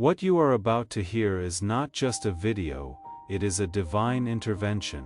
What you are about to hear is not just a video, it is a divine intervention.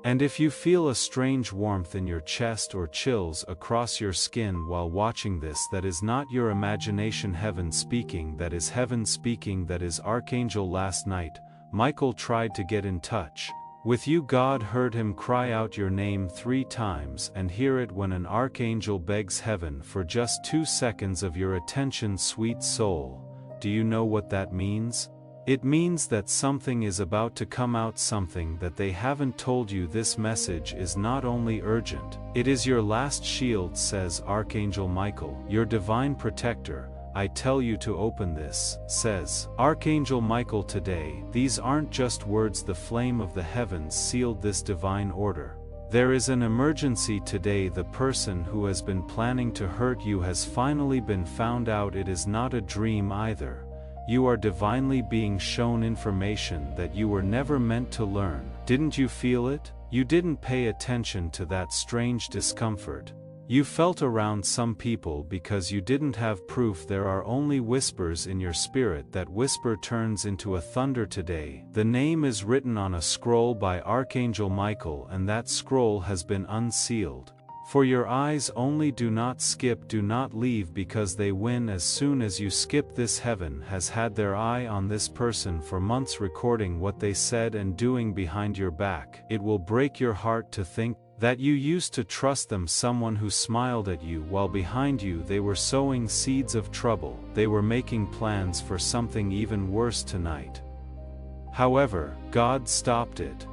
And if you feel a strange warmth in your chest or chills across your skin while watching this, that is not your imagination. Heaven speaking, that is heaven speaking, that is Archangel. Last night, Michael tried to get in touch with you. God heard him cry out your name 3 times, and hear it when an archangel begs heaven for just 2 seconds of your attention. Sweet soul, do you know what that means? It means that something is about to come out, something that they haven't told you. This message is not only urgent, it is your last shield, says Archangel Michael, your divine protector. I tell you to open this, says Archangel Michael today. These aren't just words, the flame of the heavens sealed this divine order. There is an emergency today. The person who has been planning to hurt you has finally been found out. It is not a dream either. You are divinely being shown information that you were never meant to learn. Didn't you feel it? You didn't pay attention to that strange discomfort. You felt around some people because you didn't have proof. There are only whispers in your spirit. That whisper turns into a thunder today. The name is written on a scroll by Archangel Michael, and that scroll has been unsealed. For your eyes only. Do not skip, do not leave, because they win as soon as you skip. This heaven has had their eye on this person for months, recording what they said and doing behind your back. It will break your heart to think that you used to trust them, someone who smiled at you while behind you they were sowing seeds of trouble. They were making plans for something even worse tonight. However, God stopped it.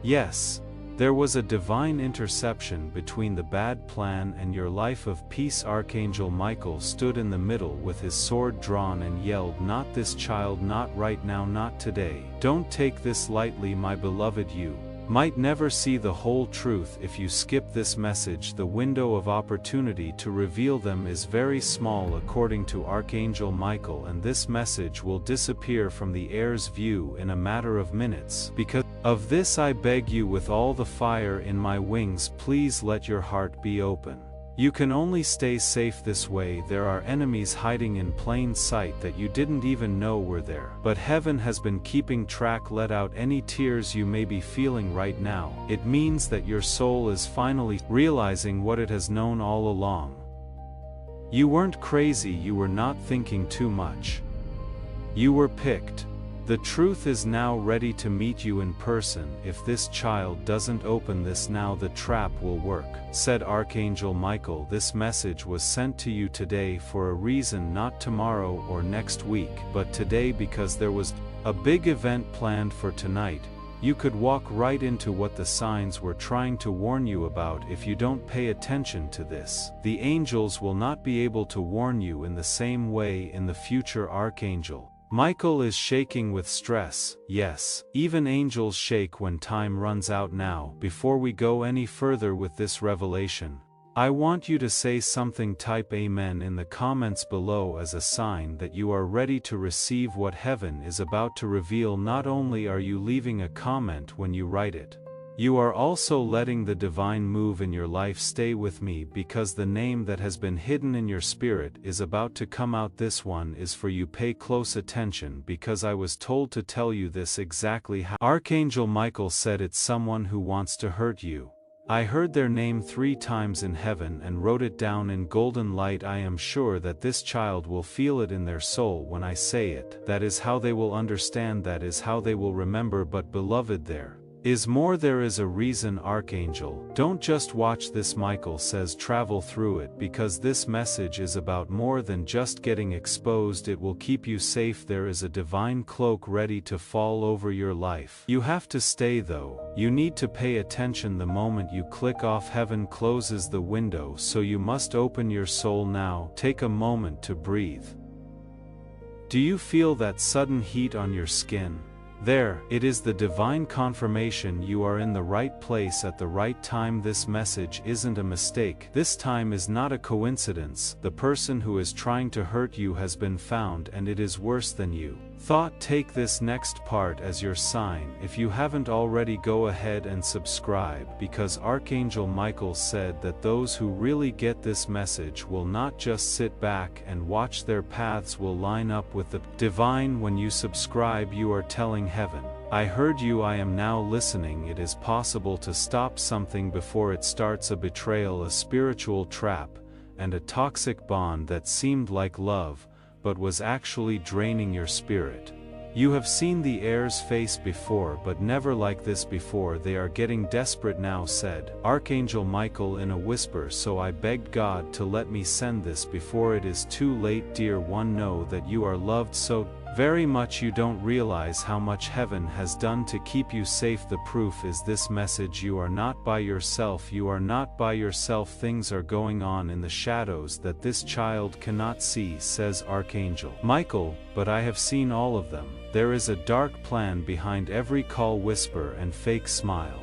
Yes, there was a divine interception between the bad plan and your life of peace. Archangel Michael stood in the middle with his sword drawn and yelled, "Not this child, not right now, not today. Don't take this lightly, my beloved. You might never see the whole truth if you skip this message. The window of opportunity to reveal them is very small, according to Archangel Michael, and this message will disappear from the air's view in a matter of minutes. Because of this, I beg you with all the fire in my wings, please let your heart be open. You can only stay safe this way. There are enemies hiding in plain sight that you didn't even know were there. But heaven has been keeping track. Let out any tears you may be feeling right now. It means that your soul is finally realizing what it has known all along. You weren't crazy, you were not thinking too much. You were picked. The truth is now ready to meet you in person. If this child doesn't open this now, the trap will work, said Archangel Michael. This message was sent to you today for a reason, not tomorrow or next week, but today, because there was a big event planned for tonight. You could walk right into what the signs were trying to warn you about. If you don't pay attention to this, the angels will not be able to warn you in the same way in the future. Archangel Michael is shaking with stress. Yes, even angels shake when time runs out. Now, before we go any further with this revelation, I want you to say something. Type Amen in the comments below as a sign that you are ready to receive what heaven is about to reveal. Not only are you leaving a comment when you write it, you are also letting the divine move in your life. Stay with me, because the name that has been hidden in your spirit is about to come out. This one is for you. Pay close attention, because I was told to tell you this exactly how. Archangel Michael said it's someone who wants to hurt you. I heard their name 3 times in heaven and wrote it down in golden light. I am sure that this child will feel it in their soul when I say it. That is how they will understand, that is how they will remember. But beloved, there is more. There is a reason. Archangel, don't just watch this. Michael says travel through it, because this message is about more than just getting exposed. It will keep you safe. There is a divine cloak ready to fall over your life. You have to stay though. You need to pay attention. The moment you click off, heaven closes the window, so you must open your soul now. Take a moment to breathe. Do you feel that sudden heat on your skin? There, it is the divine confirmation. You are in the right place at the right time. This message isn't a mistake. This time is not a coincidence. The person who is trying to hurt you has been found, and it is worse than you. Thought take this next part as your sign. If you haven't already, go ahead and subscribe, because Archangel Michael said that those who really get this message will not just sit back and watch, their paths will line up with the divine. When you subscribe, you are telling heaven, I heard you, I am now listening. It is possible to stop something before it starts, a betrayal, a spiritual trap, and a toxic bond that seemed like love, but was actually draining your spirit. You have seen the air's face before, but never like this before. They are getting desperate now, said Archangel Michael in a whisper. So I begged God to let me send this before it is too late. Dear one, know that you are loved so very much. You don't realize how much heaven has done to keep you safe. The proof is this message. You are not by yourself. You are not by yourself. Things are going on in the shadows that this child cannot see, says Archangel Michael, but I have seen all of them. There is a dark plan behind every call, whisper, and fake smile.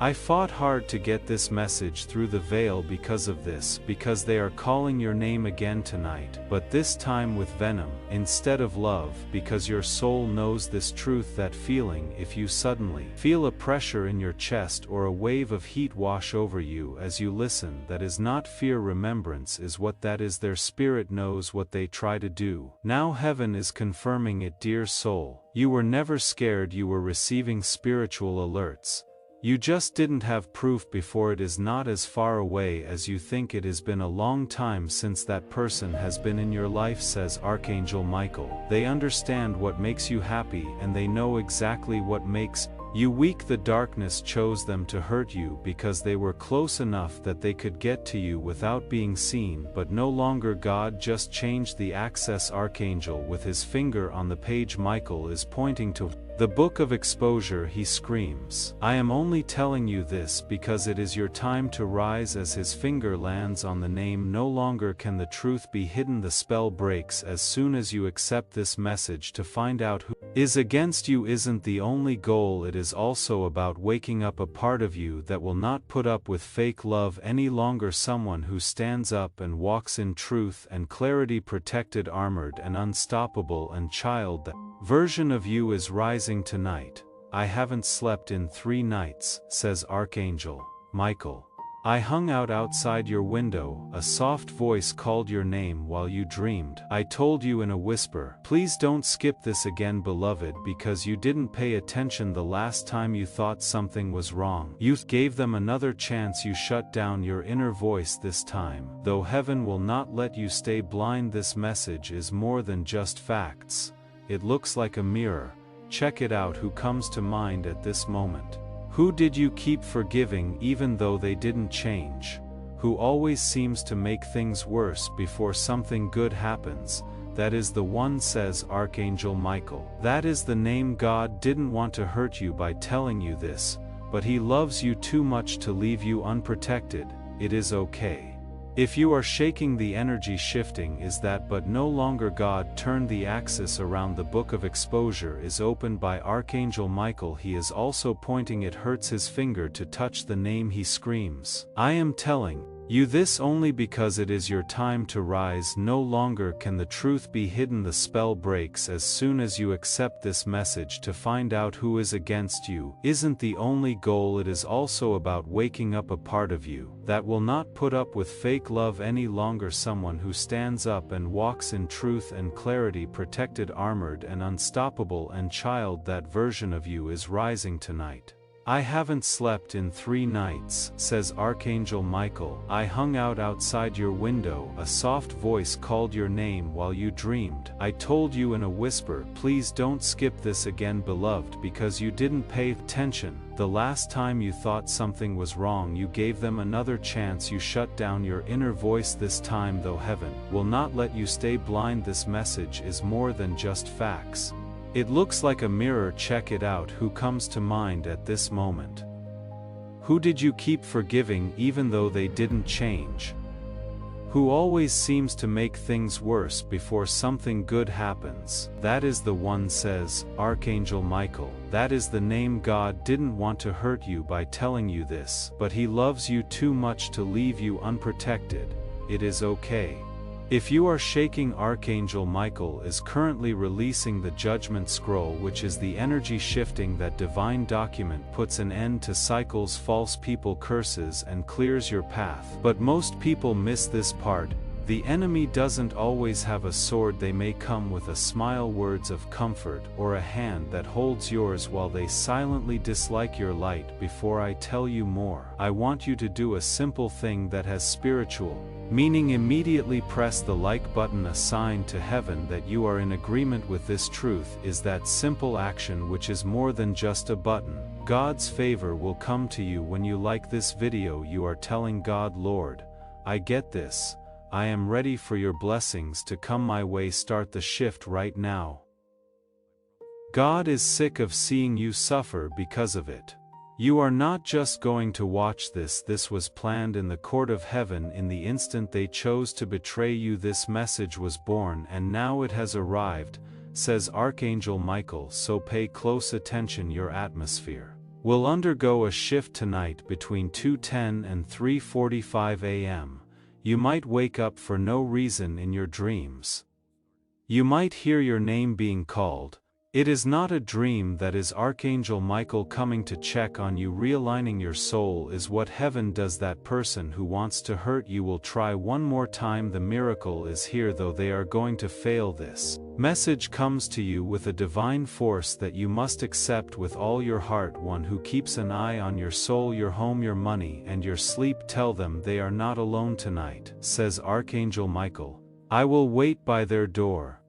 I fought hard to get this message through the veil because of this, because they are calling your name again tonight, but this time with venom instead of love, because your soul knows this truth. That feeling if you suddenly feel a pressure in your chest or a wave of heat wash over you as you listen, that is not fear, remembrance is what that is. Their spirit knows what they try to do. Now heaven is confirming it. Dear soul, you were never scared. You were receiving spiritual alerts. You just didn't have proof before. It is not as far away as you think. It has been a long time since that person has been in your life, says Archangel Michael. They understand what makes you happy, and they know exactly what makes you weak. The darkness chose them to hurt you because they were close enough that they could get to you without being seen, but no longer. God just changed the access. Archangel with his finger on the page Michael is pointing to the book of exposure. He screams, I am only telling you this because it is your time to rise. As his finger lands on the name, no longer can the truth be hidden. The spell breaks as soon as you accept this message. To find out who is against you isn't the only goal. It is also about waking up a part of you that will not put up with fake love any longer. Someone who stands up and walks in truth and clarity, protected, armored, and unstoppable. And child, that version of you is rising tonight. I haven't slept in 3 nights, says Archangel Michael. I hung out outside your window. A soft voice called your name while you dreamed. I told you in a whisper, please don't skip this again, beloved, because you didn't pay attention the last time you thought something was wrong. You gave them another chance. You shut down your inner voice this time. Though heaven will not let you stay blind, this message is more than just facts. It looks like a mirror. Check it out. Who comes to mind at this moment? Who did you keep forgiving even though they didn't change? Who always seems to make things worse before something good happens? That is the one, says Archangel Michael. That is the name. God didn't want to hurt you by telling you this, but he loves you too much to leave you unprotected. It is okay. If you are shaking, the energy shifting is that, but no longer. God turned the axis around. The book of exposure is opened by Archangel Michael. He is also pointing. It hurts his finger to touch the name. He screams, I am telling you this only because it is your time to rise. No longer can the truth be hidden. The spell breaks as soon as you accept this message. To find out who is against you isn't the only goal. It is also about waking up a part of you that will not put up with fake love any longer. Someone who stands up and walks in truth and clarity, protected, armored, and unstoppable. And child, that version of you is rising tonight. I haven't slept in 3 nights, says Archangel Michael. I hung out outside your window. A soft voice called your name while you dreamed. I told you in a whisper, please don't skip this again, beloved, because you didn't pay attention the last time you thought something was wrong. You gave them another chance. You shut down your inner voice this time. Though heaven will not let you stay blind, this message is more than just facts. It looks like a mirror. Check it out. Who comes to mind at this moment? Who did you keep forgiving even though they didn't change? Who always seems to make things worse before something good happens? That is the one, says Archangel Michael. That is the name. God didn't want to hurt you by telling you this, but he loves you too much to leave you unprotected. It is okay. If you are shaking, Archangel Michael is currently releasing the Judgment Scroll, which is the energy shifting that divine document puts an end to cycles, false people, curses, and clears your path. But most people miss this part. The enemy doesn't always have a sword. They may come with a smile, words of comfort, or a hand that holds yours while they silently dislike your light. Before I tell you more, I want you to do a simple thing that has spiritual meaning. Immediately press the like button, a sign to heaven that you are in agreement with this truth. Is that simple action, which is more than just a button. God's favor will come to you when you like this video. You are telling God, Lord, I get this. I am ready for your blessings to come my way. Start the shift right now. God is sick of seeing you suffer because of it. You are not just going to watch this. This was planned in the court of heaven. In the instant they chose to betray you, this message was born, and now it has arrived, says Archangel Michael. So pay close attention. Your atmosphere will undergo a shift tonight between 2:10 and 3:45 a.m. You might wake up for no reason in your dreams. You might hear your name being called. It is not a dream. That is Archangel Michael coming to check on you. Realigning your soul is what heaven does. That person who wants to hurt you will try one more time. The miracle is here, though they are going to fail. This message comes to you with a divine force that you must accept with all your heart. One who keeps an eye on your soul, your home, your money, and your sleep. Tell them they are not alone tonight, says Archangel Michael. I will wait by their door.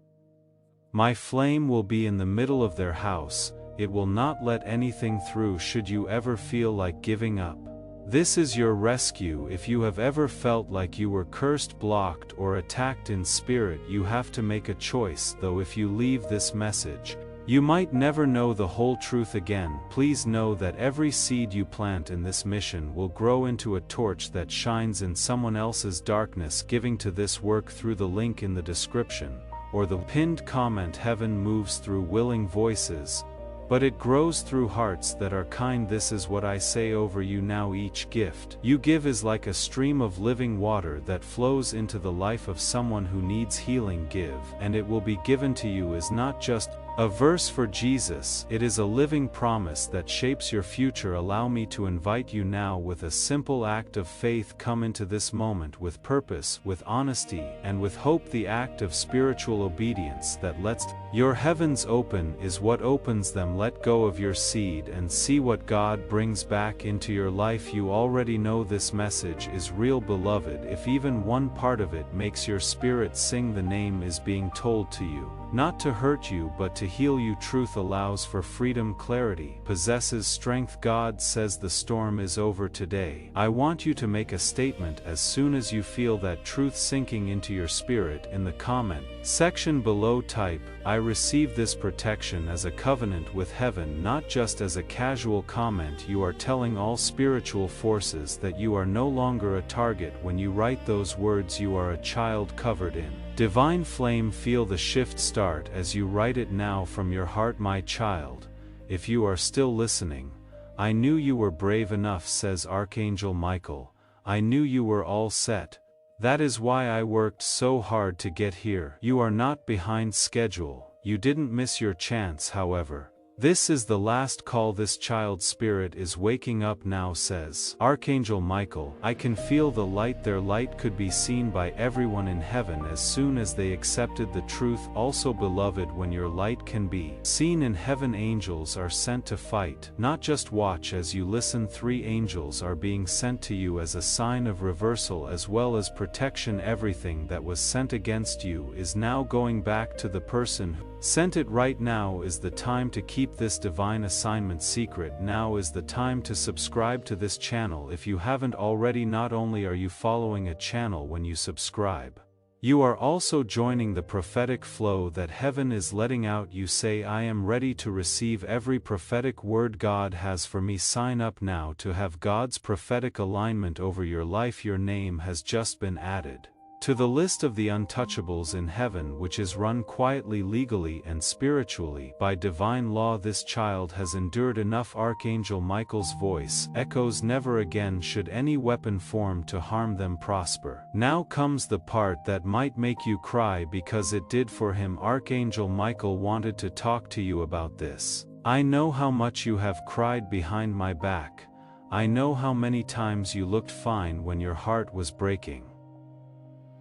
My flame will be in the middle of their house. It will not let anything through. Should you ever feel like giving up, this is your rescue. If you have ever felt like you were cursed, blocked, or attacked in spirit, you have to make a choice. Though if you leave this message, you might never know the whole truth again. Please know that every seed you plant in this mission will grow into a torch that shines in someone else's darkness. Giving to this work through the link in the description or the pinned comment. Heaven moves through willing voices, but it grows through hearts that are kind. This is what I say over you now. Each gift you give is like a stream of living water that flows into the life of someone who needs healing. Give, and it will be given to you is not just a verse for Jesus. It is a living promise that shapes your future. Allow me to invite you now with a simple act of faith. Come into this moment with purpose, with honesty, and with hope. The act of spiritual obedience that lets your heavens open is what opens them. Let go of your seed and see what God brings back into your life. You already know this message is real, beloved. If even one part of it makes your spirit sing, the name is being told to you, not to hurt you but to heal you. Truth allows for freedom. Clarity possesses strength. God says the storm is over today. I want you to make a statement as soon as you feel that truth sinking into your spirit. In the comment section below, type, I receive this protection as a covenant with heaven, not just as a casual comment. You are telling all spiritual forces that you are no longer a target. When you write those words, you are a child covered in divine flame. Feel the shift start as you write it now from your heart. My child, if you are still listening, I knew you were brave enough, says Archangel Michael. I knew you were all set. That is why I worked so hard to get here. You are not behind schedule. You didn't miss your chance. However, this is the last call. This child spirit is waking up now, says Archangel Michael. I can feel the light. Their light could be seen by everyone in heaven as soon as they accepted the truth. Also, beloved, when your light can be seen in heaven, angels are sent to fight, not just watch. As you listen, 3 angels are being sent to you as a sign of reversal as well as protection. Everything that was sent against you is now going back to the person who sent it. Right now is the time to keep this divine assignment secret. Now is the time to subscribe to this channel if you haven't already. Not only are you following a channel when you subscribe, you are also joining the prophetic flow that heaven is letting out. You say, I am ready to receive every prophetic word God has for me. Sign up now to have God's prophetic alignment over your life. Your name has just been added To the list of the untouchables in heaven, which is run quietly, legally and spiritually by divine law, this child has endured enough. Archangel Michael's voice echoes, never again should any weapon form to harm them prosper. Now comes the part that might make you cry, because it did for him. Archangel Michael wanted to talk to you about this. I know how much you have cried behind my back. I know how many times you looked fine when your heart was breaking.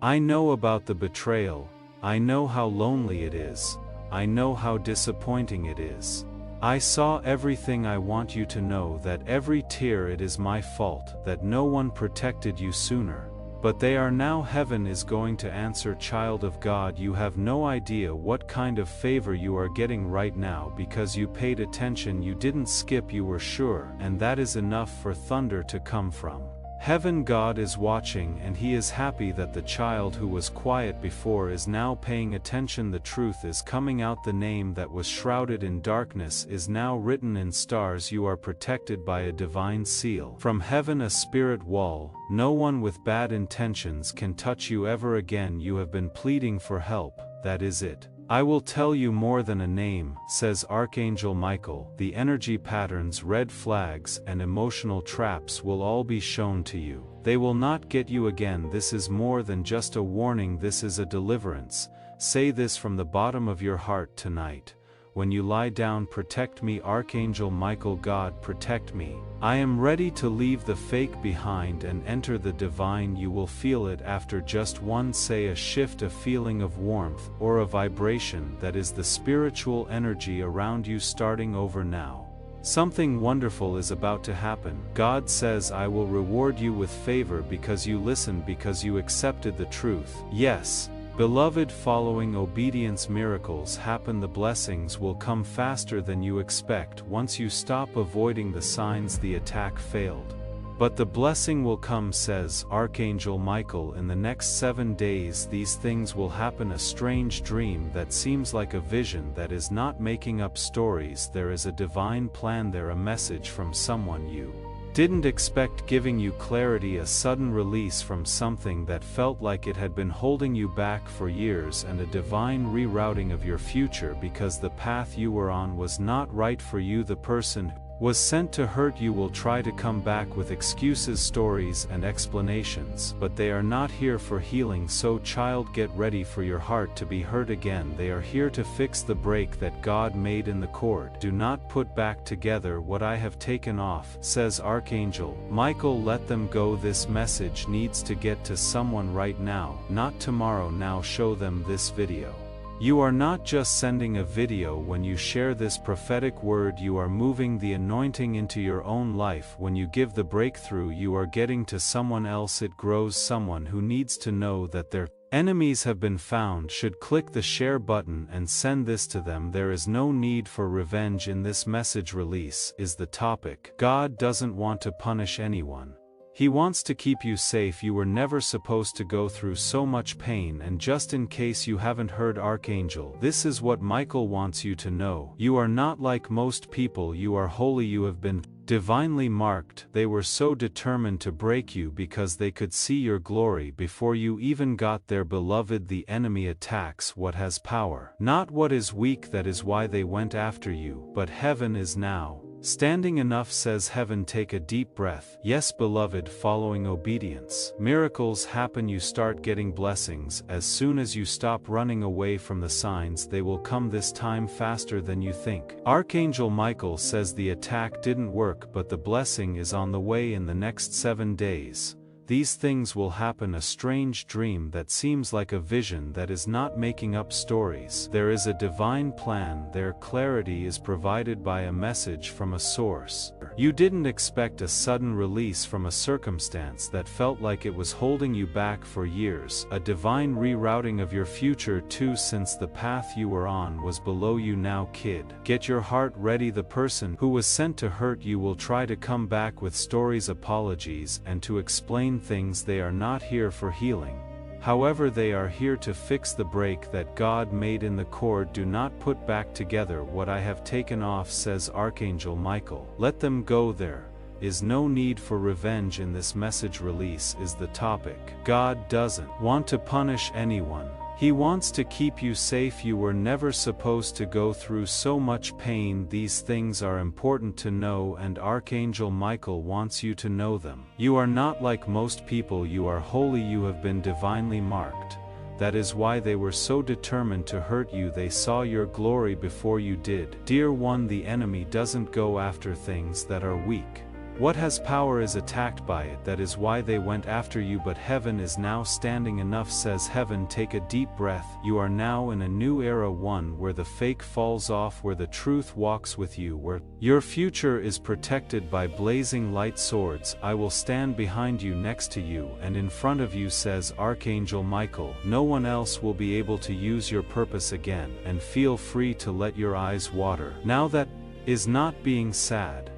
I know about the betrayal. I know how lonely it is. I know how disappointing it is. I saw everything. I want you to know that every tear, it is my fault that no one protected you sooner. But they are now. Heaven is going to answer. Child of God, you have no idea what kind of favor you are getting right now, because you paid attention, you didn't skip, you were sure, and that is enough for thunder to come from heaven. God is watching, and he is happy that the child who was quiet before is now paying attention. The truth is coming out. The name that was shrouded in darkness is now written in stars. You are protected by a divine seal from heaven, a spirit wall. No one with bad intentions can touch you ever again. You have been pleading for help, that is it. I will tell you more than a name, says Archangel Michael. The energy patterns, red flags, and emotional traps will all be shown to you. They will not get you again. This is more than just a warning, this is a deliverance. Say this from the bottom of your heart tonight. When you lie down, protect me, Archangel Michael. God, protect me. I am ready to leave the fake behind and enter the divine. You will feel it after just one say, a shift, a feeling of warmth, or a vibration that is the spiritual energy around you starting over now. Something wonderful is about to happen. God says, I will reward you with favor because you listened, because you accepted the truth. Yes, beloved, following obedience, miracles happen. The blessings will come faster than you expect. Once you stop avoiding the signs, the attack failed. But the blessing will come, says Archangel Michael. In the next 7 days these things will happen. A strange dream that seems like a vision, that is not making up stories. There is a divine plan there, a message from someone you didn't expect, giving you clarity, a sudden release from something that felt like it had been holding you back for years, and a divine rerouting of your future, because the path you were on was not right for you. The person was sent to hurt you will try to come back with excuses, stories, and explanations, but they are not here for healing. So child, get ready for your heart to be hurt again. They are here to fix the break that God made in the cord. Do not put back together what I have taken off, says Archangel Michael. Let them go. This message needs to get to someone right now, not tomorrow. Now show them this video. You are not just sending a video. When you share this prophetic word, you are moving the anointing into your own life. When you give the breakthrough, you are getting to someone else. It grows. Someone who needs to know that their enemies have been found should click the share button and send this to them. There is no need for revenge in this message. Release is the topic. God doesn't want to punish anyone. He wants to keep you safe. You were never supposed to go through so much pain. And just in case you haven't heard Archangel, this is what Michael wants you to know. You are not like most people. You are holy. You have been divinely marked. They were so determined to break you because they could see your glory before you even got there. Beloved, the enemy attacks what has power, not what is weak. That is why they went after you. But heaven is now standing. Enough, says heaven. Take a deep breath. Yes, beloved, following obedience, miracles happen. You start getting blessings. As soon as you stop running away from the signs, they will come, this time faster than you think. Archangel Michael says the attack didn't work, but the blessing is on the way. In the next 7 days, these things will happen. A strange dream that seems like a vision, that is not making up stories. There is a divine plan there. Clarity is provided by a message from a source. You didn't expect a sudden release from a circumstance that felt like it was holding you back for years. A divine rerouting of your future too, since the path you were on was below you. Now kid, get your heart ready. The person who was sent to hurt you will try to come back with stories, apologies, and to explain things. They are not here for healing. However, they are here to fix the break that God made in the cord. Do not put back together what I have taken off, says Archangel Michael. Let them go. There is no need for revenge in this message release is the topic. God doesn't want to punish anyone. He wants to keep you safe. You were never supposed to go through so much pain. These things are important to know, and Archangel Michael wants you to know them. You are not like most people. You are holy. You have been divinely marked. That is why they were so determined to hurt you. They saw your glory before you did. Dear one, the enemy doesn't go after things that are weak. What has power is attacked by it. That is why they went after you. But heaven is now standing. Enough, says heaven. Take a deep breath. You are now in a new era, one where the fake falls off, where the truth walks with you, where your future is protected by blazing light swords. I will stand behind you, next to you, and in front of you, says Archangel Michael. No one else will be able to use your purpose again, and feel free to let your eyes water. Now that is not being sad.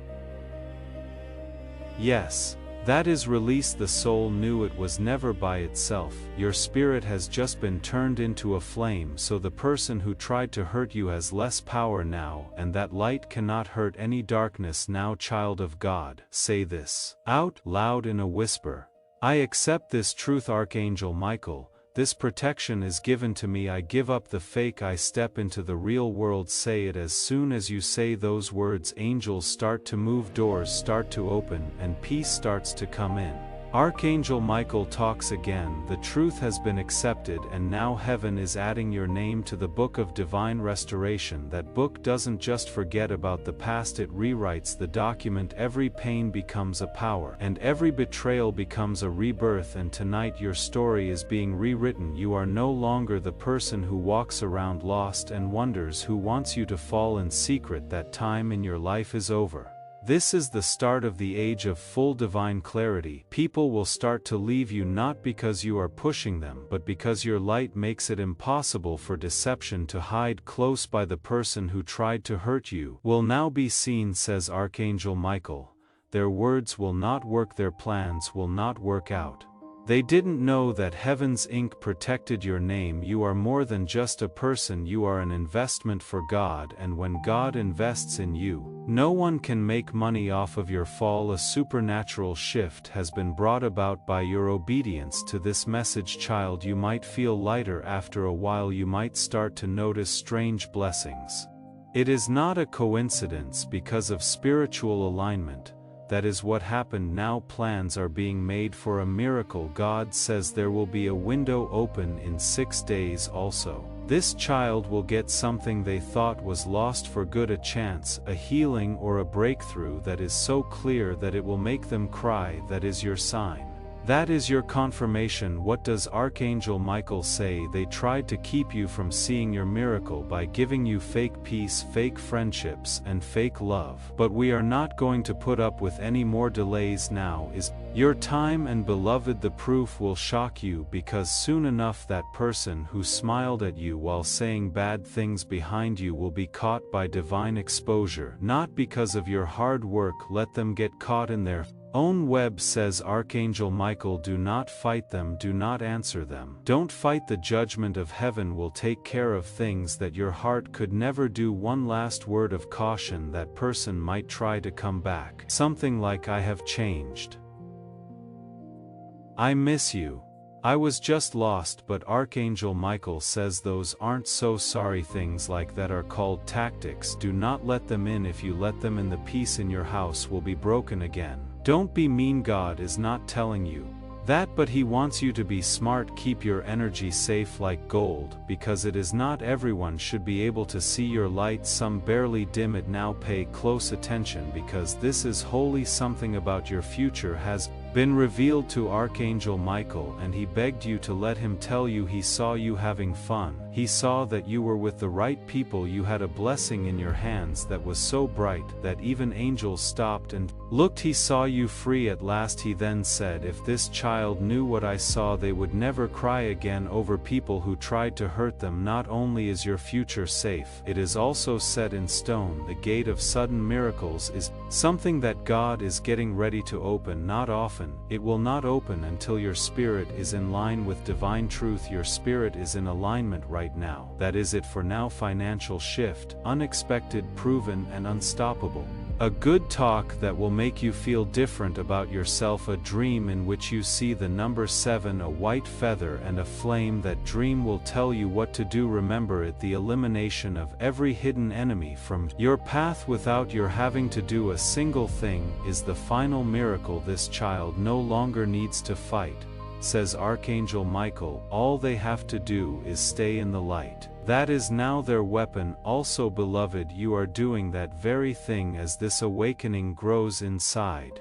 Yes, that is release. The soul knew it was never by itself. Your spirit has just been turned into a flame, so the person who tried to hurt you has less power now, and that light cannot hurt any darkness now. Child of God, say this out loud in a whisper. I accept this truth. Archangel Michael, this protection is given to me. I give up the fake. I step into the real world. Say it. As soon as you say those words, angels start to move, doors start to open, and peace starts to come in. Archangel Michael talks again. The truth has been accepted, and now heaven is adding your name to the book of divine restoration. That book doesn't just forget about the past, it rewrites the document. Every pain becomes a power, and every betrayal becomes a rebirth. And tonight your story is being rewritten. You are no longer the person who walks around lost and wonders who wants you to fall in secret. That time in your life is over. This is the start of the age of full divine clarity. People will start to leave you, not because you are pushing them, but because your light makes it impossible for deception to hide. Close by, the person who tried to hurt you will now be seen, says Archangel Michael. Their words will not work. Their plans will not work out. They didn't know that heaven's ink protected your name. You are more than just a person. You are an investment for God, and when God invests in you, no one can make money off of your fall. A supernatural shift has been brought about by your obedience to this message. Child, you might feel lighter after a while. You might start to notice strange blessings. It is not a coincidence because of spiritual alignment. That is what happened. Now plans are being made for a miracle. God says there will be a window open in 6 days also. This child will get something they thought was lost for good, a chance, a healing, or a breakthrough that is so clear that it will make them cry. That is your sign. That is your confirmation. What does Archangel Michael say? They tried to keep you from seeing your miracle by giving you fake peace, fake friendships, and fake love. But we are not going to put up with any more delays. Now is your time, and beloved, the proof will shock you, because soon enough that person who smiled at you while saying bad things behind you will be caught by divine exposure. Not because of your hard work. Let them get caught in their own web, says Archangel Michael. Do not fight them. Do not answer them. Don't fight. The judgment of heaven will take care of things that your heart could never do. One last word of caution. That person might try to come back. Something like, I have changed. I miss you. I was just lost. But Archangel Michael says those aren't so sorry. Things like that are called tactics. Do not let them in. If you let them in, the peace in your house will be broken again. Don't be mean. God is not telling you that, but He wants you to be smart. Keep your energy safe like gold, because it is not everyone should be able to see your light. Some barely dim it. Now pay close attention, because this is holy. Something about your future has been revealed to Archangel Michael, and he begged you to let him tell you. He saw you having fun. He saw that you were with the right people. You had a blessing in your hands that was so bright that even angels stopped and looked. He saw you free at last. He then said, if this child knew what I saw, they would never cry again over people who tried to hurt them. Not only is your future safe, it is also set in stone. The gate of sudden miracles is something that God is getting ready to open. Not often. It will not open until your spirit is in line with divine truth. Your spirit is in alignment right now. That is it for now. Financial shift, unexpected, proven, and unstoppable. A good talk that will make you feel different about yourself. A dream in which you see the number 7, a white feather and a flame. That dream will tell you what to do. Remember it, the elimination of every hidden enemy from your path without your having to do a single thing is the final miracle. This child no longer needs to fight, says Archangel Michael. All they have to do is stay in the light. That is now their weapon. Also, beloved, you are doing that very thing. As this awakening grows inside,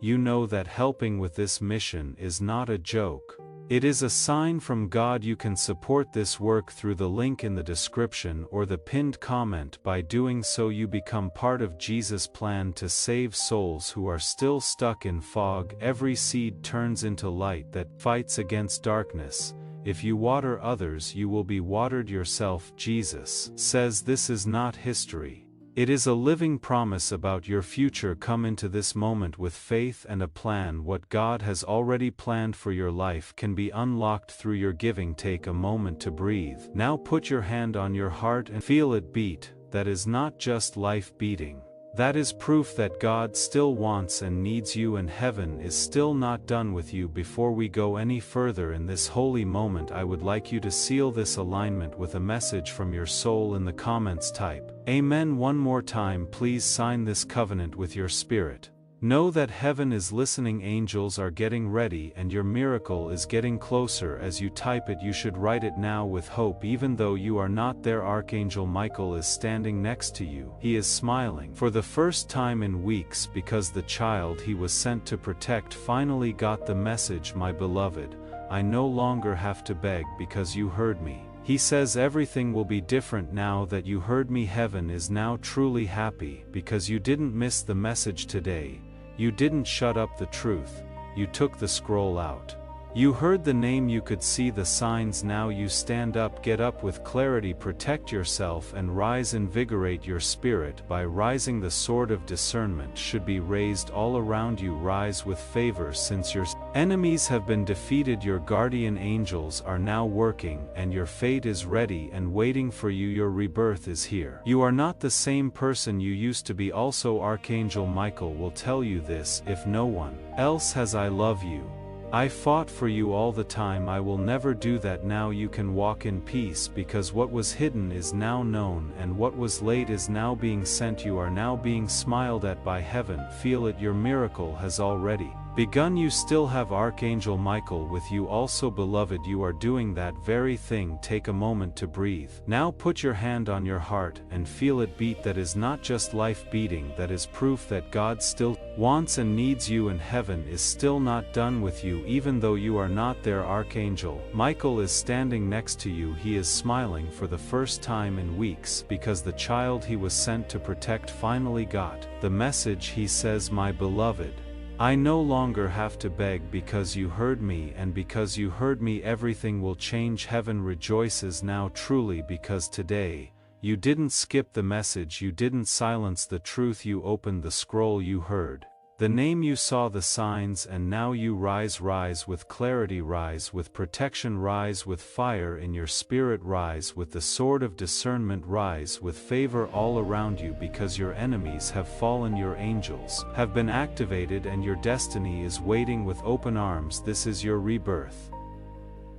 you know that helping with this mission is not a joke. It is a sign from God. You can support this work through the link in the description or the pinned comment. By doing so, you become part of Jesus' plan to save souls who are still stuck in fog. Every seed turns into light that fights against darkness. If you water others, you will be watered yourself. Jesus says this is not history. It is a living promise about your future. Come into this moment with faith and a plan. What God has already planned for your life can be unlocked through your giving. Take a moment to breathe. Now put your hand on your heart and feel it beat. That is not just life beating. That is proof that God still wants and needs you, and heaven is still not done with you. Before we go any further in this holy moment, I would like you to seal this alignment with a message from your soul in the comments. Type Amen one more time. Please sign this covenant with your spirit. Know that heaven is listening. Angels are getting ready and your miracle is getting closer. As you type it, you should write it now with hope. Even though you are not there, Archangel Michael is standing next to you. He is smiling for the first time in weeks because the child he was sent to protect finally got the message. My beloved, I no longer have to beg because you heard me. He says everything will be different now that you heard me. Heaven is now truly happy because you didn't miss the message today. You didn't shut up the truth. You took the scroll out. You heard the name. You could see the signs. Now you stand up. Get up with clarity. Protect yourself and rise. Invigorate your spirit by rising. The sword of discernment should be raised all around you. Rise with favor since your enemies have been defeated. Your guardian angels are now working and your fate is ready and waiting for you. Your rebirth is here. You are not the same person you used to be. Also, Archangel Michael will tell you this: if no one else has, I love you. I fought for you all the time. I will never do that. Now you can walk in peace because what was hidden is now known and what was late is now being sent. You are now being smiled at by heaven. Feel it. Your miracle has already begun. You still have Archangel Michael with you. Also, beloved, you are doing that very thing. Take a moment to breathe. Now put your hand on your heart and feel it beat. That is not just life beating. That is proof that God still wants and needs you, and heaven is still not done with you. Even though you are not there, Archangel Michael is standing next to you. He is smiling for the first time in weeks because the child he was sent to protect finally got the message. He says, my beloved, I no longer have to beg because you heard me, and because you heard me everything will change. Heaven rejoices now truly because today you didn't skip the message. You didn't silence the truth. You opened the scroll. You heard the name. You saw the signs, and now you rise. Rise with clarity. Rise with protection. Rise with fire in your spirit. Rise with the sword of discernment. Rise with favor all around you because your enemies have fallen. Your angels have been activated and your destiny is waiting with open arms. This is your rebirth.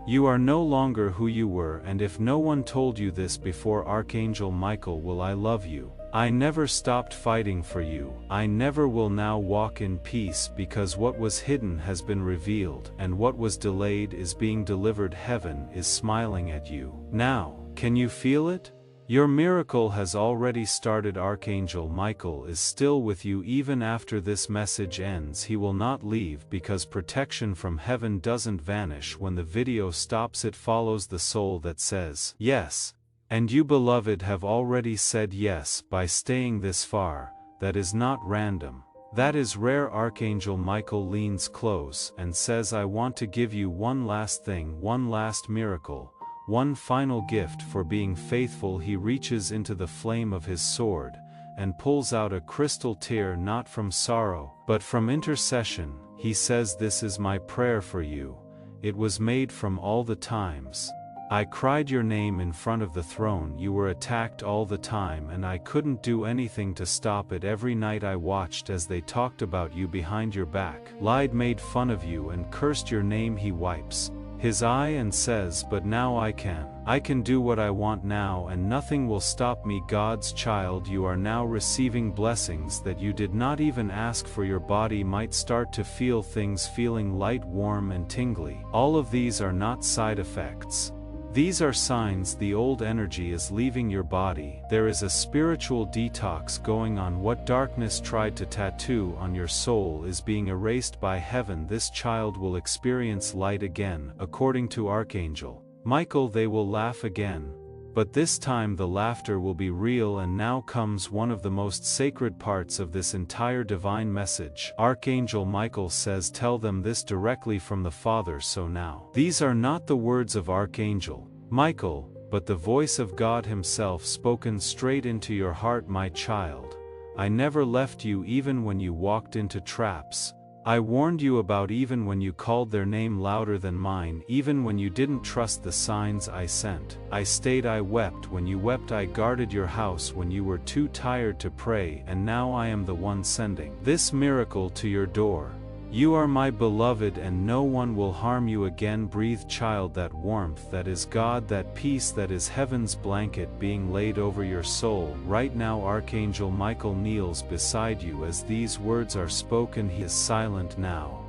You are no longer who you were, and if no one told you this before, Archangel Michael will. I love you. I never stopped fighting for you. I never will. Now walk in peace because what was hidden has been revealed and what was delayed is being delivered. Heaven is smiling at you. Now, can you feel it? Your miracle has already started. Archangel Michael is still with you even after this message ends. He will not leave because protection from heaven doesn't vanish when the video stops. It follows the soul that says yes. And you, beloved, have already said yes by staying this far. That is not random. That is rare. Archangel Michael leans close and says, I want to give you one last thing, one last miracle, one final gift for being faithful. He reaches into the flame of his sword and pulls out a crystal tear, not from sorrow, but from intercession. He says, this is my prayer for you. It was made from all the times I cried your name in front of the throne. You were attacked all the time and I couldn't do anything to stop it. Every night I watched as they talked about you behind your back, lied, made fun of you and cursed your name. He wipes his eye and says, but now I can do what I want now and nothing will stop me. God's child, you are now receiving blessings that you did not even ask for. Your body might start to feel things, feeling light, warm and tingly. All of these are not side effects. These are signs the old energy is leaving your body. There is a spiritual detox going on. What darkness tried to tattoo on your soul is being erased by heaven. This child will experience light again. According to Archangel Michael, they will laugh again. But this time the laughter will be real. And now comes one of the most sacred parts of this entire divine message. Archangel Michael says, tell them this directly from the Father. So now, these are not the words of Archangel Michael, but the voice of God himself spoken straight into your heart. My child, I never left you even when you walked into traps. I warned you about even when you called their name louder than mine, even when you didn't trust the signs I sent. I stayed, I wept when you wept, I guarded your house when you were too tired to pray, and now I am the one sending this miracle to your door. You are my beloved and no one will harm you again. Breathe, child, that warmth that is God, that peace that is heaven's blanket being laid over your soul. Right now Archangel Michael kneels beside you as these words are spoken. He is silent now,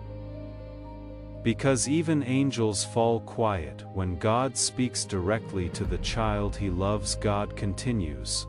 because even angels fall quiet when God speaks directly to the child he loves. God continues.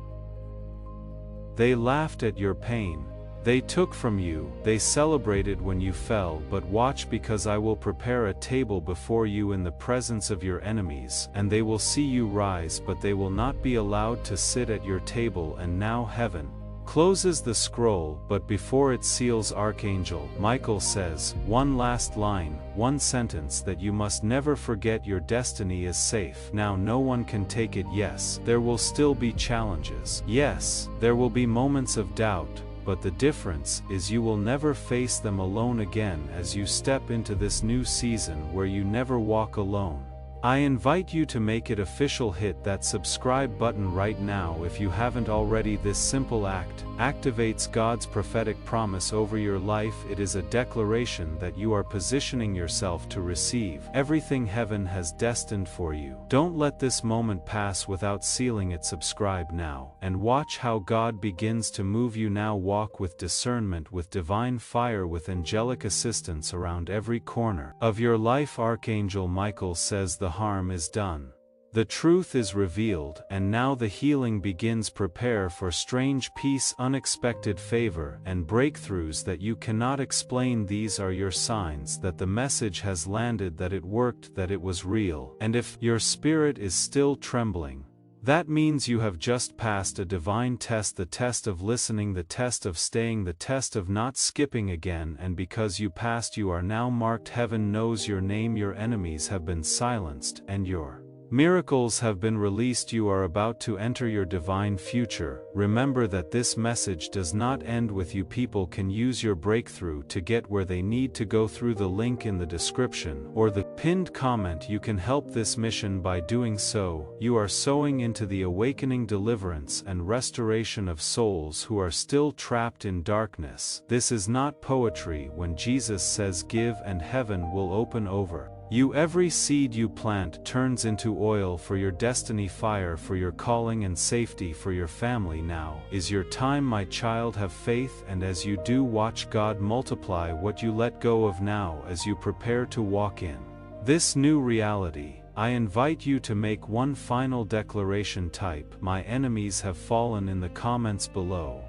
They laughed at your pain. They took from you, they celebrated when you fell, but watch, because I will prepare a table before you in the presence of your enemies, and they will see you rise, but they will not be allowed to sit at your table. And now heaven closes the scroll, but before it seals, Archangel Michael says, one last line, one sentence that you must never forget. Your destiny is safe. Now no one can take it. Yes, there will still be challenges. Yes, there will be moments of doubt. But the difference is you will never face them alone again as you step into this new season where you never walk alone. I invite you to make it official. Hit that subscribe button right now if you haven't already. This simple act activates God's prophetic promise over your life. It is a declaration that you are positioning yourself to receive everything heaven has destined for you. Don't let this moment pass without sealing it. Subscribe now and watch how God begins to move you now. Walk with discernment, with divine fire, with angelic assistance around every corner of your life. Archangel Michael says the harm is done. The truth is revealed, and now the healing begins. Prepare for strange peace, unexpected favor, and breakthroughs that you cannot explain. These are your signs that the message has landed, that it worked, that it was real. And if your spirit is still trembling, that means you have just passed a divine test, the test of listening, the test of staying, the test of not skipping again. And because you passed, you are now marked. Heaven knows your name. Your enemies have been silenced, and your miracles have been released. You are about to enter your divine future. Remember that this message does not end with you. People can use your breakthrough to get where they need to go. Through the link in the description or the pinned comment, you can help this mission. By doing so, you are sowing into the awakening, deliverance, and restoration of souls who are still trapped in darkness. This is not poetry when Jesus says give and heaven will open over you. Every seed you plant turns into oil for your destiny, fire for your calling, and safety for your family. Now is your time, my child. Have faith, and as you do, watch God multiply what you let go of. Now as you prepare to walk in this new reality, I invite you to make one final declaration. Type "My enemies have fallen" in the comments below.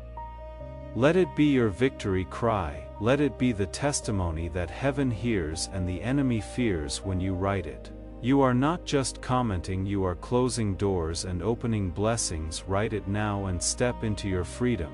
Let it be your victory cry. Let it be the testimony that heaven hears and the enemy fears when you write it. You are not just commenting, you are closing doors and opening blessings. Write it now and step into your freedom.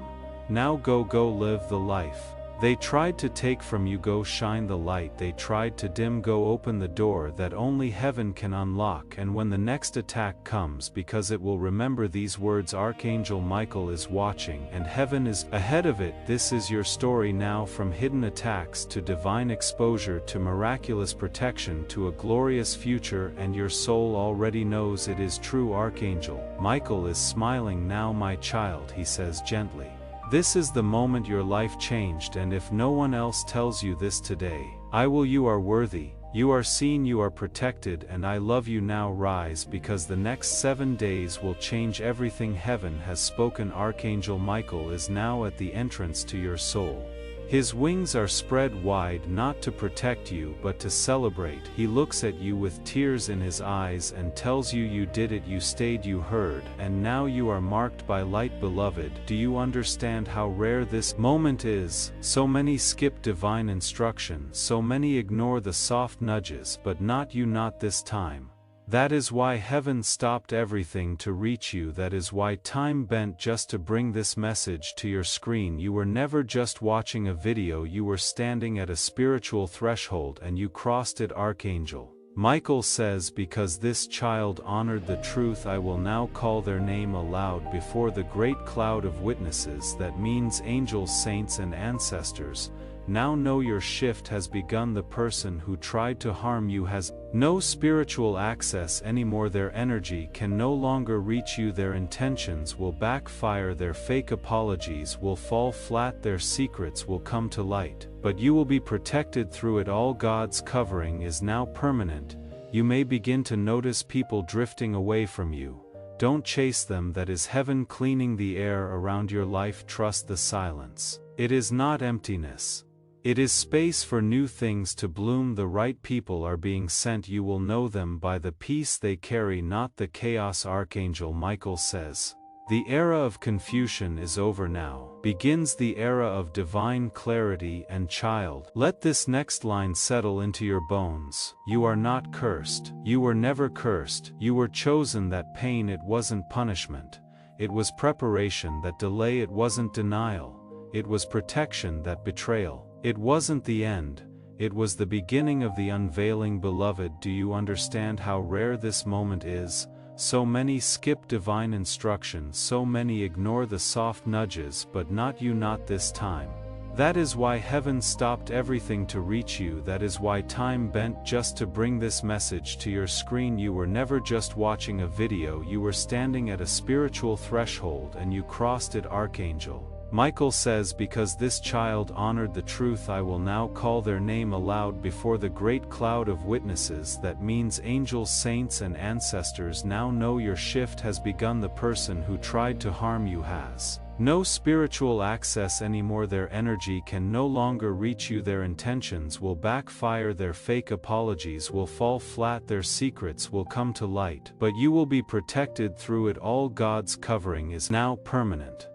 Now go live the life They tried to take from you, go shine the light. They tried to dim, go open the door that only heaven can unlock. And when the next attack comes, because it will remember these words, Archangel Michael is watching and heaven is ahead of it. This is your story now, from hidden attacks to divine exposure to miraculous protection to a glorious future, and your soul already knows it is true. Archangel Michael is smiling now, my child, he says gently. This is the moment your life changed, and if no one else tells you this today, I will. You are worthy, you are seen, you are protected, and I love you. Now rise, because the next 7 days will change everything. Heaven has spoken. Archangel Michael is now at the entrance to your soul. His wings are spread wide, not to protect you but to celebrate. He looks at you with tears in his eyes and tells you, you did it, you stayed, you heard, and now you are marked by light. Beloved, do you understand how rare this moment is? So many skip divine instruction, so many ignore the soft nudges, but not you, not this time. That is why heaven stopped everything to reach you. That is why time bent just to bring this message to your screen. You were never just watching a video, you were standing at a spiritual threshold and you crossed it. Archangel Michael says, because this child honored the truth, I will now call their name aloud before the great cloud of witnesses. That means angels, saints, and ancestors. Now know your shift has begun. The person who tried to harm you has no spiritual access anymore. Their energy can no longer reach you. Their intentions will backfire. Their fake apologies will fall flat. Their secrets will come to light. But you will be protected through it all. God's covering is now permanent. You may begin to notice people drifting away from you. Don't chase them. That is heaven cleaning the air around your life. Trust the silence. It is not emptiness. It is space for new things to bloom. The right people are being sent. You will know them by the peace they carry, not the chaos. Archangel Michael says, the era of confusion is over now. Begins the era of divine clarity. And child, let this next line settle into your bones. You are not cursed. You were never cursed. You were chosen. That pain, it wasn't punishment. It was preparation. That delay, it wasn't denial. It was protection. That betrayal, it wasn't the end, it was the beginning of the unveiling. Beloved, do you understand how rare this moment is? So many skip divine instruction, so many ignore the soft nudges, but not you, not this time. That is why heaven stopped everything to reach you. That is why time bent just to bring this message to your screen. You were never just watching a video, you were standing at a spiritual threshold and you crossed it. Archangel Michael says, because this child honored the truth, I will now call their name aloud before the great cloud of witnesses. That means angels, saints, and ancestors. Now know your shift has begun. The person who tried to harm you has no spiritual access anymore. Their energy can no longer reach you. Their intentions will backfire. Their fake apologies will fall flat. Their secrets will come to light. But you will be protected through it all. God's covering is now permanent.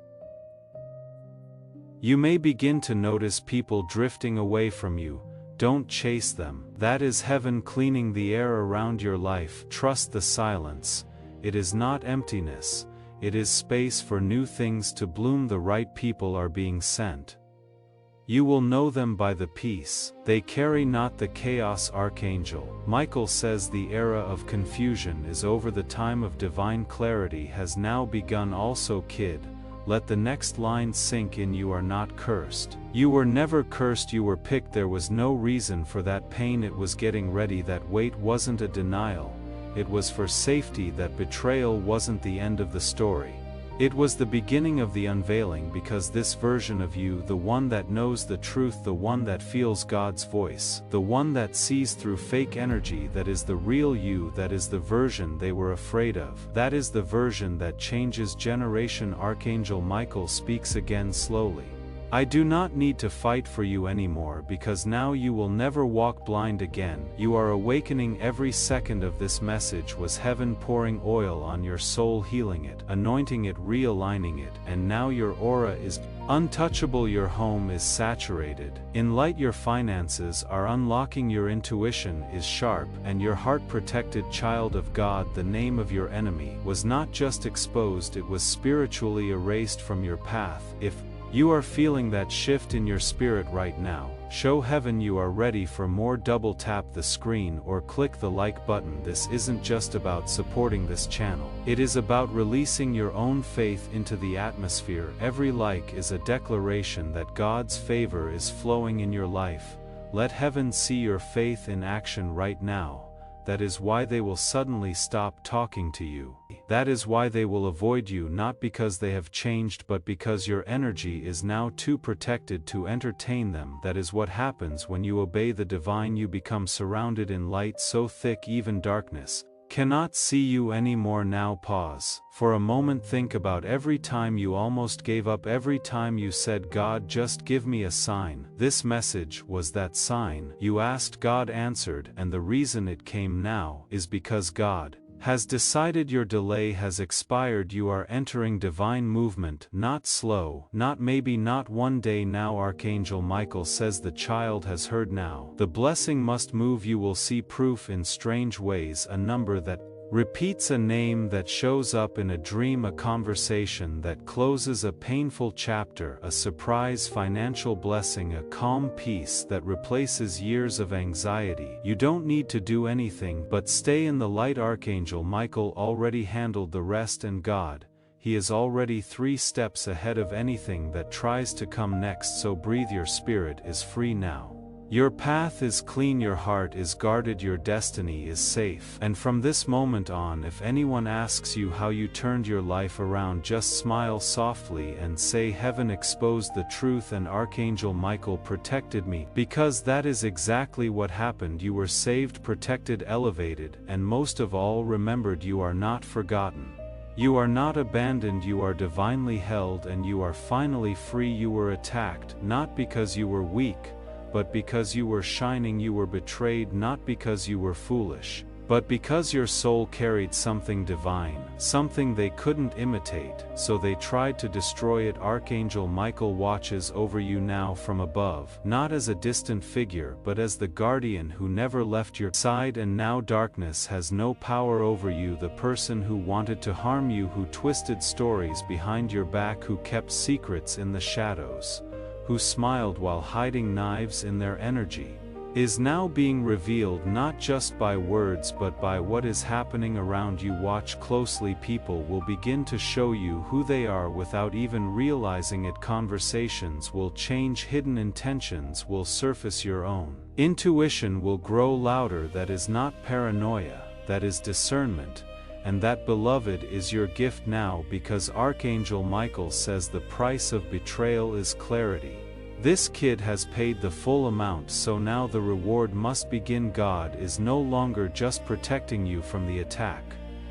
You may begin to notice people drifting away from you. Don't chase them. That is heaven cleaning the air around your life. Trust the silence. It is not emptiness. It is space for new things to bloom. The right people are being sent. You will know them by the peace they carry, not the chaos. Archangel Michael says, the era of confusion is over. The time of divine clarity has now begun. Also, kid, let the next line sink in. You are not cursed. You were never cursed. You were picked. There was no reason for that pain. It was getting ready. That wait wasn't a denial. It was for safety. That betrayal wasn't the end of the story. It was the beginning of the unveiling, because this version of you, the one that knows the truth, the one that feels God's voice, the one that sees through fake energy, that is the real you. That is the version they were afraid of. That is the version that changes generation. Archangel Michael speaks again slowly. I do not need to fight for you anymore, because now you will never walk blind again. You are awakening. Every second of this message was heaven pouring oil on your soul, healing it, anointing it, realigning it, and now your aura is untouchable. Your home is saturated in light. Your finances are unlocking. Your intuition is sharp and your heart protected. Child of God, the name of your enemy was not just exposed, it was spiritually erased from your path. If You are feeling that shift in your spirit right now. Show heaven you are ready for more. Double tap the screen or click the like button. This isn't just about supporting this channel. It is about releasing your own faith into the atmosphere. Every like is a declaration that God's favor is flowing in your life. Let heaven see your faith in action right now. That is why they will suddenly stop talking to you. That is why they will avoid you, not because they have changed but because your energy is now too protected to entertain them. That is what happens when you obey the divine. You become surrounded in light so thick even darkness cannot see you anymore. Now pause. For a moment, think about every time you almost gave up, every time you said, God, just give me a sign. This message was that sign. You asked, God answered, and the reason it came now is because God has decided your delay has expired. You are entering divine movement, not slow, not maybe, not one day. Now Archangel Michael says the child has heard now. The blessing must move. You will see proof in strange ways, a number that repeats, a name that shows up in a dream, a conversation that closes a painful chapter, a surprise financial blessing, a calm peace that replaces years of anxiety. You don't need to do anything but stay in the light. Archangel Michael already handled the rest, and God, he is already 3 steps ahead of anything that tries to come next. So breathe. Your spirit is free now. Your path is clean, your heart is guarded, your destiny is safe. And from this moment on, if anyone asks you how you turned your life around, just smile softly and say, heaven exposed the truth and Archangel Michael protected me. Because that is exactly what happened. You were saved, protected, elevated, and most of all remembered. You are not forgotten. You are not abandoned. You are divinely held, and you are finally free. You were attacked, not because you were weak, but because you were shining. You were betrayed, not because you were foolish, but because your soul carried something divine, something they couldn't imitate, so they tried to destroy it. Archangel Michael watches over you now from above, not as a distant figure but as the guardian who never left your side. And now darkness has no power over you. The person who wanted to harm you, who twisted stories behind your back, who kept secrets in the shadows, who smiled while hiding knives in their energy, is now being revealed, not just by words but by what is happening around you. Watch closely. People will begin to show you who they are without even realizing it. Conversations will change, hidden intentions will surface, your own intuition will grow louder. That is not paranoia, that is discernment. And that, beloved, is your gift now, because Archangel Michael says the price of betrayal is clarity. This kid has paid the full amount, so now the reward must begin. God is no longer just protecting you from the attack.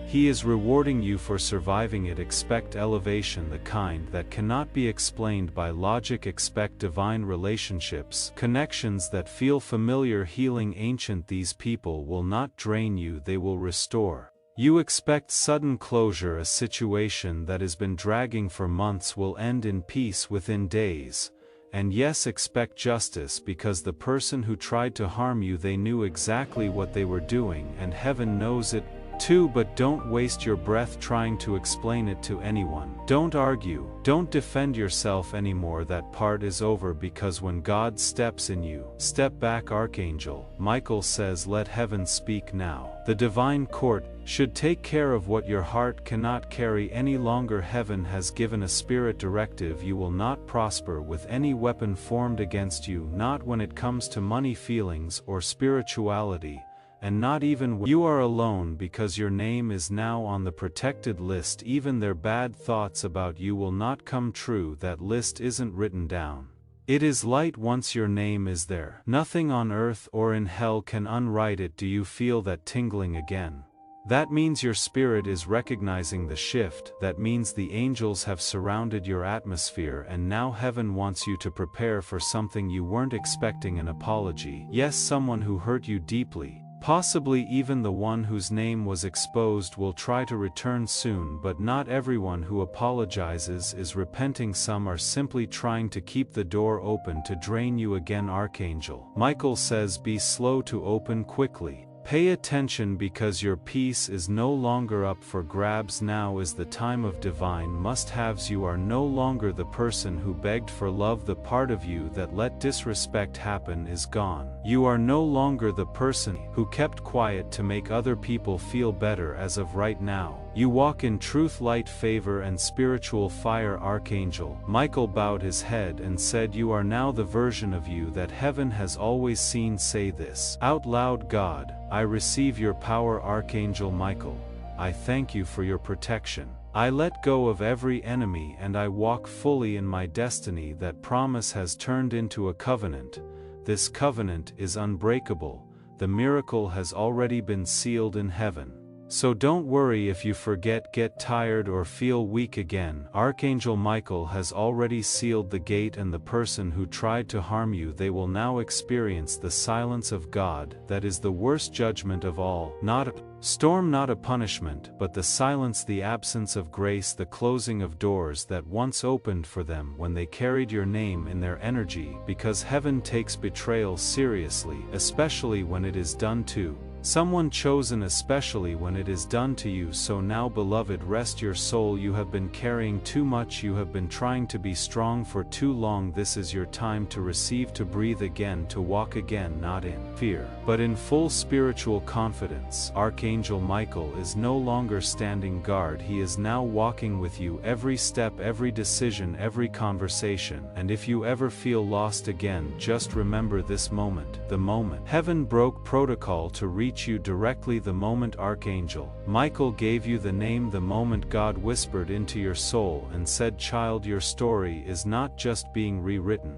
He is rewarding you for surviving it. Expect elevation, the kind that cannot be explained by logic. Expect divine relationships, connections that feel familiar, healing, ancient. These people will not drain you, they will restore. You expect sudden closure. A situation that has been dragging for months will end in peace within days. And yes, expect justice, because the person who tried to harm you, they knew exactly what they were doing, and heaven knows it too. But don't waste your breath trying to explain it to anyone. Don't argue, don't defend yourself anymore. That part is over, because when God steps in, you step back. Archangel Michael says, let heaven speak now. The divine court should take care of what your heart cannot carry any longer. Heaven has given a spirit directive. You will not prosper with any weapon formed against you, not when it comes to money, feelings, or spirituality, and not even when you are alone, because your name is now on the protected list. Even their bad thoughts about you will not come true. That list isn't written down. It is light once your name is there. Nothing on earth or in hell can unwrite it. Do you feel that tingling again? That means your spirit is recognizing the shift. That means the angels have surrounded your atmosphere, and now heaven wants you to prepare for something you weren't expecting. An apology. Yes, someone who hurt you deeply, possibly even the one whose name was exposed, will try to return soon. But not everyone who apologizes is repenting. Some are simply trying to keep the door open to drain you again. Archangel Michael says, be slow to open, quickly Pay attention because your peace is no longer up for grabs. Now is the time of divine must-haves. You are no longer the person who begged for love. The part of you that let disrespect happen is gone. You are no longer the person who kept quiet to make other people feel better. As of right now, you walk in truth, light, favor, and spiritual fire. Archangel Michael bowed his head and said, "You are now the version of you that heaven has always seen." Say this out loud: God, I receive your power. Archangel Michael, I thank you for your protection. I let go of every enemy and I walk fully in my destiny. That promise has turned into a covenant. This covenant is unbreakable. The miracle has already been sealed in heaven. So don't worry if you forget, get tired, or feel weak again. Archangel Michael has already sealed the gate, and the person who tried to harm you, they will now experience the silence of God. That is the worst judgment of all. Not a storm, not a punishment, but the silence, the absence of grace, the closing of doors that once opened for them when they carried your name in their energy. Because heaven takes betrayal seriously, especially when it is done to someone chosen, especially when it is done to you. So now, beloved, rest your soul. You have been carrying too much. You have been trying to be strong for too long. This is your time to receive, to breathe again, to walk again, not in fear, but in full spiritual confidence. Archangel Michael is no longer standing guard. He is now walking with you every step, every decision, every conversation. And if you ever feel lost again, just remember this moment, the moment heaven broke protocol to reach you directly, the moment Archangel Michael gave you the name, the moment God whispered into your soul and said, "Child, your story is not just being rewritten.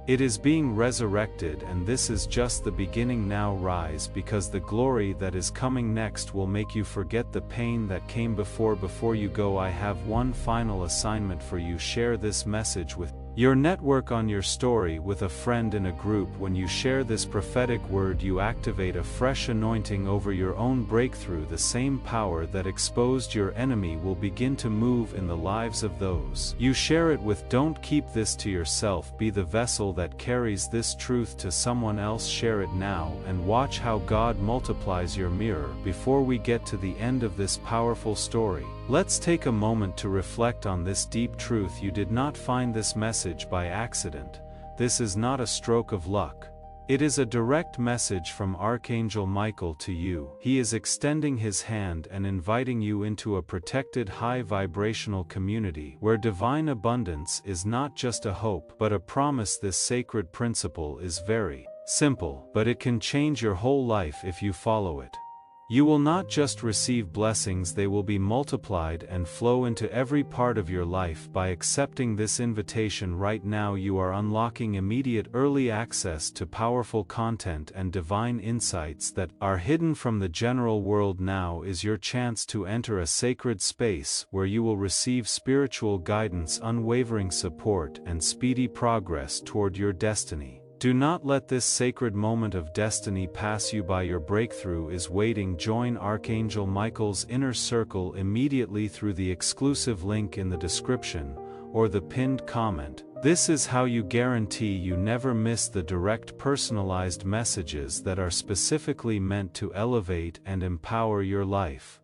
It is being resurrected, and this is just the beginning. Now rise, because the glory that is coming next will make you forget the pain that came before." Before you go, I have one final assignment for you. Share this message with your network, on your story, with a friend, in a group. When you share this prophetic word, you activate a fresh anointing over your own breakthrough. The same power that exposed your enemy will begin to move in the lives of those you share it with. Don't keep this to yourself. Be the vessel that carries this truth to someone else. Share it now and watch how God multiplies your mirror. Before we get to the end of this powerful story, let's take a moment to reflect on this deep truth. You did not find this message by accident. This is not a stroke of luck. It is a direct message from Archangel Michael to you. He is extending his hand and inviting you into a protected, high vibrational community where divine abundance is not just a hope but a promise. This sacred principle is very simple, but it can change your whole life if you follow it. You will not just receive blessings, they will be multiplied and flow into every part of your life. By accepting this invitation right now, you are unlocking immediate early access to powerful content and divine insights that are hidden from the general world. Now is your chance to enter a sacred space where you will receive spiritual guidance, unwavering support, and speedy progress toward your destiny. Do not let this sacred moment of destiny pass you by. Your breakthrough is waiting. Join Archangel Michael's inner circle immediately through the exclusive link in the description or the pinned comment. This is how you guarantee you never miss the direct, personalized messages that are specifically meant to elevate and empower your life.